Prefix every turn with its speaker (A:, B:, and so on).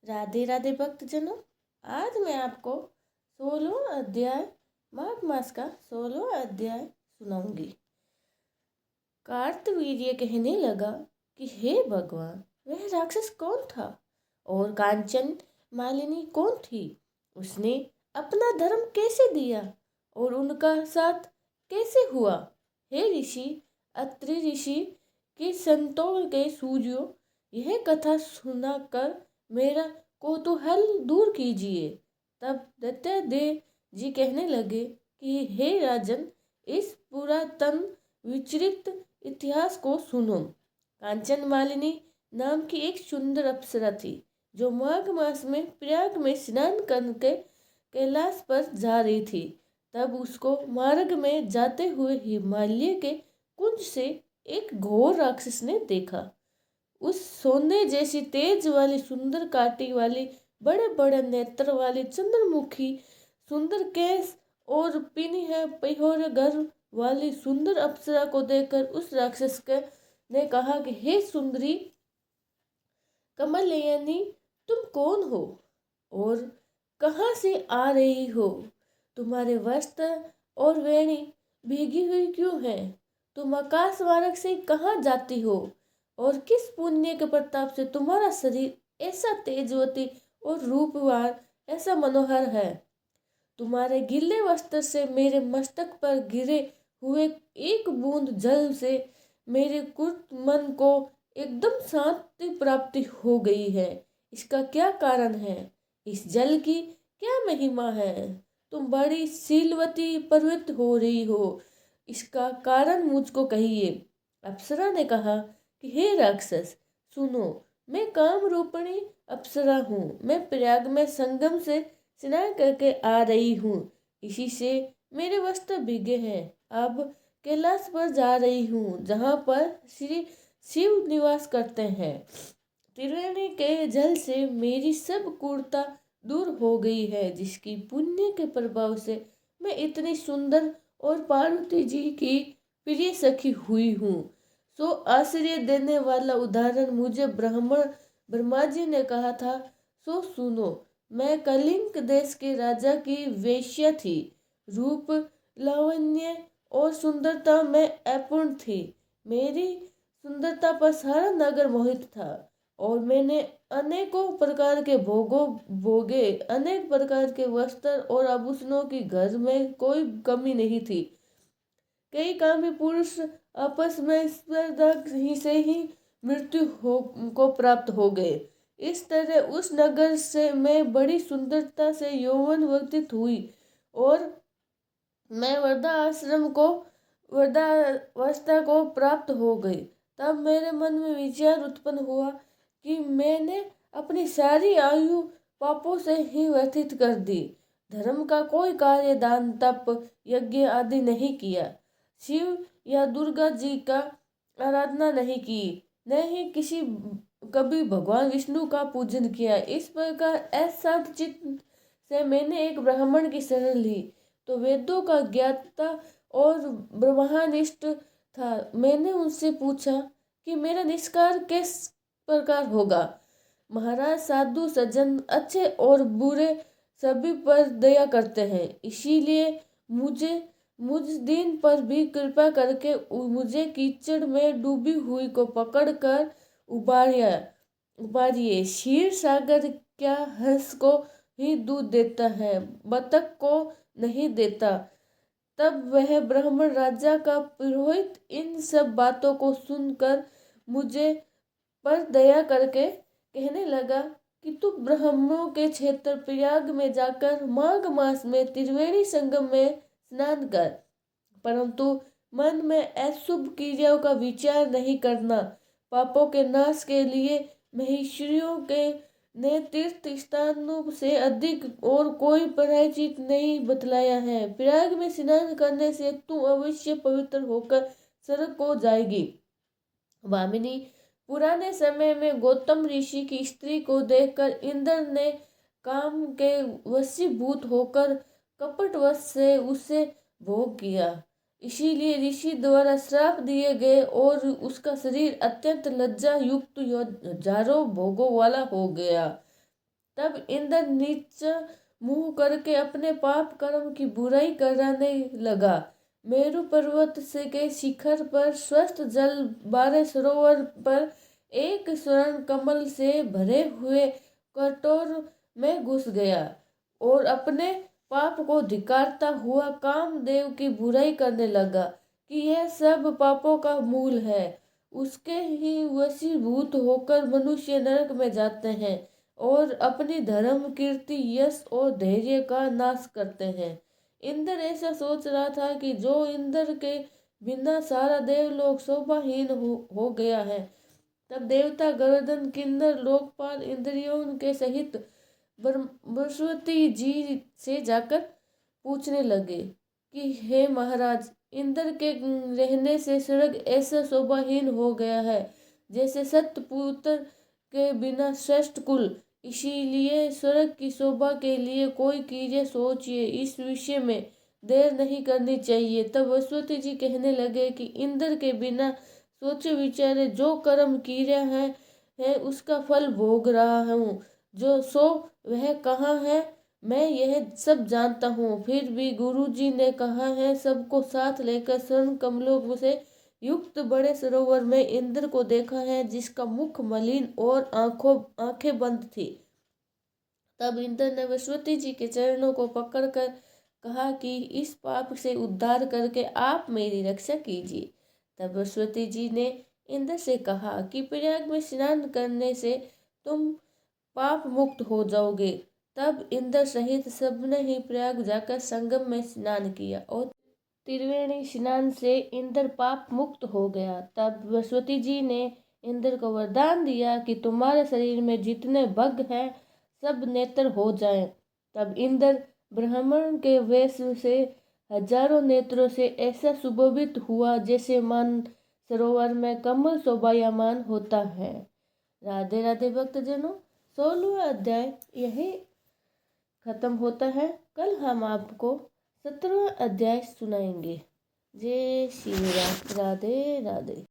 A: राधे राधे भक्तजनों। आज मैं आपको 16 अध्याय माघ मास का 16 अध्याय सुनाऊंगी। कार्तवीर्य कहने लगा कि हे भगवान, वह राक्षस कौन था और कांचन मालिनी कौन थी? उसने अपना धर्म कैसे दिया और उनका साथ कैसे हुआ? हे ऋषि, अत्रि ऋषि के संतों के सूर्यों, यह कथा सुनाकर मेरा कौतूहल दूर कीजिए। तब दैत्यादेव जी कहने लगे कि हे राजन, इस पुरातन विचरित इतिहास को सुनो। कांचन मालिनी नाम की एक सुंदर अप्सरा थी जो माघ मास में प्रयाग में स्नान करके कैलाश पर जा रही थी। तब उसको मार्ग में जाते हुए हिमालय के कुंज से एक घोर राक्षस ने देखा। उस सोने जैसी तेज वाली सुंदर काटी वाली बड़े बड़े नेत्र वाली चंद्रमुखी सुंदर केस और पीनी है पहियोर घर वाली सुंदर अप्सरा को देखकर उस राक्षस ने कहा कि हे सुंदरी कमलयनी, तुम कौन हो और कहाँ से आ रही हो? तुम्हारे वस्त्र और वेणी भीगी हुई क्यों है? तुम आकाश मार्ग से कहाँ जाती हो और किस पुण्य के प्रताप से तुम्हारा शरीर ऐसा तेजवती और रूपवान, ऐसा मनोहर है? तुम्हारे गीले वस्त्र से मेरे मस्तक पर गिरे हुए एक बूंद जल से मेरे कुट मन को एकदम शांति प्राप्ति हो गई है। इसका क्या कारण है? इस जल की क्या महिमा है? तुम बड़ी शीलवती प्रवृत्त हो रही हो, इसका कारण मुझको कहिए। अप्सरा ने कहा कि हे राक्षस, सुनो, मैं काम रूपिणी अप्सरा हूँ। मैं प्रयाग में संगम से स्नान करके आ रही हूँ, इसी से मेरे वस्त्र भीगे हैं। अब कैलाश पर जा रही हूँ जहाँ पर श्री शिव निवास करते हैं। त्रिवेणी के जल से मेरी सब क्रूरता दूर हो गई है, जिसकी पुण्य के प्रभाव से मैं इतनी सुंदर और पार्वती जी की प्रिय सखी हुई हूँ। सो आश्चर्य देने वाला उदाहरण मुझे ब्रह्मा जी ने कहा था, सो सुनो। मैं कलिंग देश के राजा की वेश्या थी। रूप, लावण्य और सुंदरता में अपूर्ण थी। मेरी सुंदरता पर सारा नगर मोहित था और मैंने अनेकों प्रकार के भोगे। अनेक प्रकार के वस्त्र और आभूषणों की घर में कोई कमी नहीं थी। कई कामी पुरुष आपस में स्पर्धा ही मृत्यु को प्राप्त हो गए। इस तरह उस नगर से मैं बड़ी सुंदरता से यौवन व्यतीत हुई और मैं वृद्धावस्था को प्राप्त हो गई। तब मेरे मन में विचार उत्पन्न हुआ कि मैंने अपनी सारी आयु पापों से ही व्यतीत कर दी। धर्म का कोई कार्य, दान, तप, यज्ञ आदि नहीं किया। शिव या दुर्गा जी का आराधना नहीं की, न ही कभी भगवान विष्णु का पूजन किया। इस प्रकार अशांत चित्त से मैंने एक ब्राह्मण की शरण ली, तो वेदों का ज्ञाता और ब्रह्मनिष्ठ था। मैंने उनसे पूछा कि मेरा निष्कार किस प्रकार होगा। महाराज, साधु सज्जन अच्छे और बुरे सभी पर दया करते हैं, इसीलिए मुझ दिन पर भी कृपा करके मुझे कीचड़ में डूबी हुई को पकड़कर उबारिए। क्षीर सागर क्या हंस को ही दूध देता है, बतख को नहीं देता। तब वह ब्राह्मण राजा का पुरोहित इन सब बातों को सुनकर मुझे पर दया करके कहने लगा कि तू ब्राह्मणों के क्षेत्र प्रयाग में जाकर माघ मास में त्रिवेणी संगम में स्नान कर, परंतु मन में अशुभ क्रियाओं का विचार नहीं करना। पापों के नाश के लिए महेश्वरियों के ने तीर्थ स्थानों से अधिक और कोई प्रायश्चित नहीं बतलाया है। प्रयाग में स्नान करने से तू अवश्य पवित्र होकर स्वर्ग को जाएगी। वामिनी, पुराने समय में गौतम ऋषि की स्त्री को देखकर इंद्र ने काम के वशीभूत होकर कपटवश से उसे भोग किया। इसीलिए ऋषि द्वारा श्राप दिए गए और उसका शरीर अत्यंत लज्जा युक्त हजारों भोगों वाला हो गया। तब इंद्र नीच मुंह करके अपने पाप कर्म की बुराई कराने लगा। मेरु पर्वत से के शिखर पर स्वस्थ जल बारे सरोवर पर एक स्वर्ण कमल से भरे हुए कटोर में घुस गया और अपने पाप को धिक्कारता हुआ कामदेव की बुराई करने लगा कि यह सब पापों का मूल है। उसके ही वशीभूत होकर मनुष्य नरक में जाते हैं और अपनी धर्म कीर्ति यश और धैर्य का नाश करते हैं। इंद्र ऐसा सोच रहा था कि जो इंद्र के बिना सारा देवलोक शोभाहीन हो गया है। तब देवता गर्दन किन्नर लोकपाल इंद्रियों के सहित बृहस्पति जी से जाकर पूछने लगे कि हे महाराज, इंद्र के रहने से स्वर्ग ऐसा शोभाहीन हो गया है जैसे सतपुत्र के बिना श्रेष्ठ कुल। इसीलिए स्वर्ग की शोभा के लिए कोई कीजिए, सोचिए, इस विषय में देर नहीं करनी चाहिए। तब बृहस्पति जी कहने लगे कि इंद्र के बिना सोचे विचारे जो कर्म किया है उसका फल भोग रहा हूँ। जो सो वह कहाँ है, मैं यह सब जानता हूँ। फिर भी गुरुजी ने कहा है सबको साथ लेकर स्वर्ण कमलों से युक्त बड़े सरोवर में इंद्र को देखा है जिसका मुख मलिन और आंखें बंद थी। तब इंद्र ने बृहस्पति जी के चरणों को पकड़कर कहा कि इस पाप से उद्धार करके आप मेरी रक्षा कीजिए। तब बृहस्पति जी ने इंद्र से कहा कि प्रयाग में स्नान करने से तुम पाप मुक्त हो जाओगे। तब इंद्र सहित सबने ही प्रयाग जाकर संगम में स्नान किया और त्रिवेणी स्नान से इंद्र पाप मुक्त हो गया। तब बृहस्पति जी ने इंद्र को वरदान दिया कि तुम्हारे शरीर में जितने भग हैं सब नेत्र हो जाएं। तब इंद्र ब्राह्मण के वेश से हजारों नेत्रों से ऐसा सुशोभित हुआ जैसे मान सरोवर में कमल शोभायमान होता है। राधे राधे भक्तजनों, 16वां अध्याय यही खत्म होता है। कल हम आपको 17वां अध्याय सुनाएंगे। जय श्री राम। राधे राधे।